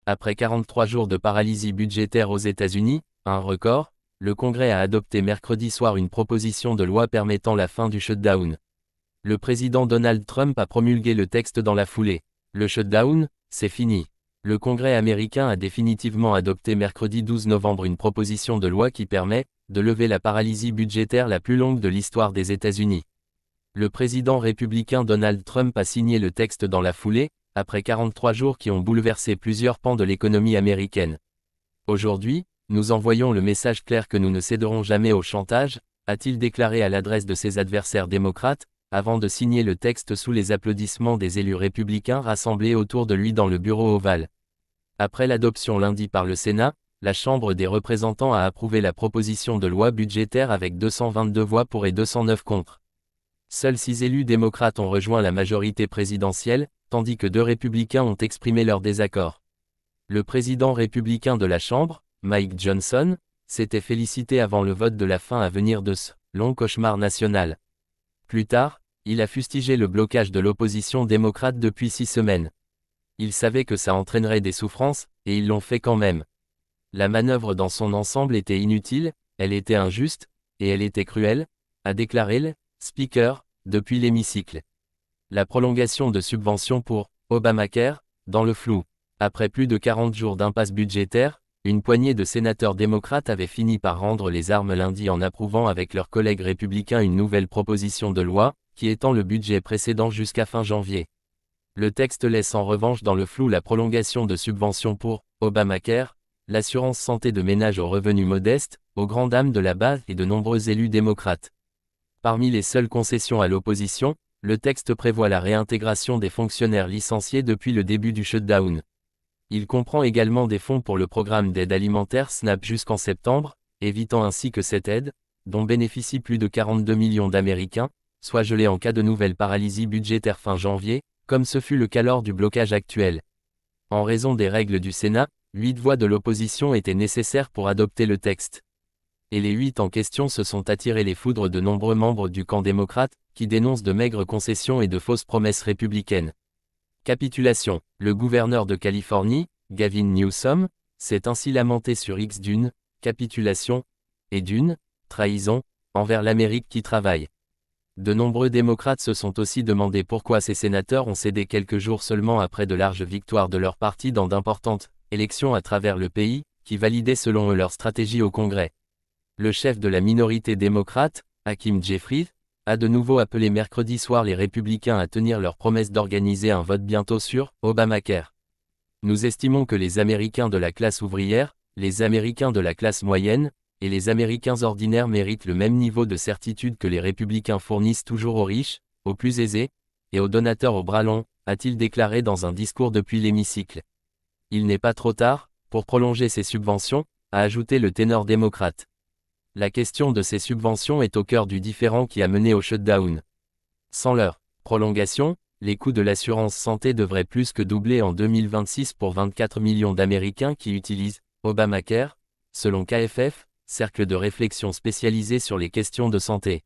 Après 43 jours de paralysie budgétaire aux États-Unis, un record, le Congrès a adopté mercredi soir une proposition de loi permettant la fin du shutdown. Le président Donald Trump a promulgué le texte dans la foulée. Le shutdown, c'est fini. Le Congrès américain a définitivement adopté mercredi 12 novembre une proposition de loi qui permet de lever la paralysie budgétaire la plus longue de l'histoire des États-Unis. Le président républicain Donald Trump a signé le texte dans la foulée, après 43 jours qui ont bouleversé plusieurs pans de l'économie américaine. Aujourd'hui, nous envoyons le message clair que nous ne céderons jamais au chantage, a-t-il déclaré à l'adresse de ses adversaires démocrates, avant de signer le texte sous les applaudissements des élus républicains rassemblés autour de lui dans le bureau ovale. Après l'adoption lundi par le Sénat, la Chambre des représentants a approuvé la proposition de loi budgétaire avec 222 voix pour et 209 contre. Seuls 6 élus démocrates ont rejoint la majorité présidentielle, tandis que 2 républicains ont exprimé leur désaccord. Le président républicain de la Chambre, Mike Johnson, s'était félicité avant le vote de la fin à venir de ce « long cauchemar national ». Plus tard, il a fustigé le blocage de l'opposition démocrate depuis 6 semaines. Il savait que ça entraînerait des souffrances, et ils l'ont fait quand même. La manœuvre dans son ensemble était inutile, elle était injuste, et elle était cruelle, a déclaré le speaker, depuis l'hémicycle. La prolongation de subventions pour Obamacare, dans le flou. Après plus de 40 jours d'impasse budgétaire, une poignée de sénateurs démocrates avait fini par rendre les armes lundi en approuvant avec leurs collègues républicains une nouvelle proposition de loi, qui étend le budget précédent jusqu'à fin janvier. Le texte laisse en revanche dans le flou la prolongation de subventions pour Obamacare, l'assurance santé de ménages aux revenus modestes, aux grandes dames de la base et de nombreux élus démocrates. Parmi les seules concessions à l'opposition, le texte prévoit la réintégration des fonctionnaires licenciés depuis le début du shutdown. Il comprend également des fonds pour le programme d'aide alimentaire SNAP jusqu'en septembre, évitant ainsi que cette aide, dont bénéficient plus de 42 millions d'Américains, soit gelée en cas de nouvelle paralysie budgétaire fin janvier, comme ce fut le cas lors du blocage actuel. En raison des règles du Sénat, 8 voix de l'opposition étaient nécessaires pour adopter le texte. Et les 8 en question se sont attirés les foudres de nombreux membres du camp démocrate, qui dénoncent de maigres concessions et de fausses promesses républicaines. Capitulation. Le gouverneur de Californie, Gavin Newsom, s'est ainsi lamenté sur X d'une capitulation et d'une trahison envers l'Amérique qui travaille. De nombreux démocrates se sont aussi demandé pourquoi ces sénateurs ont cédé quelques jours seulement après de larges victoires de leur parti dans d'importantes élections à travers le pays, qui validaient selon eux leur stratégie au Congrès. Le chef de la minorité démocrate, Hakeem Jeffries, a de nouveau appelé mercredi soir les républicains à tenir leur promesse d'organiser un vote bientôt sur Obamacare. Nous estimons que les Américains de la classe ouvrière, les Américains de la classe moyenne, et les Américains ordinaires méritent le même niveau de certitude que les républicains fournissent toujours aux riches, aux plus aisés, et aux donateurs au bras long, a-t-il déclaré dans un discours depuis l'hémicycle. Il n'est pas trop tard, pour prolonger ces subventions, a ajouté le ténor démocrate. La question de ces subventions est au cœur du différend qui a mené au shutdown. Sans leur prolongation, les coûts de l'assurance santé devraient plus que doubler en 2026 pour 24 millions d'Américains qui utilisent Obamacare, selon KFF, cercle de réflexion spécialisé sur les questions de santé.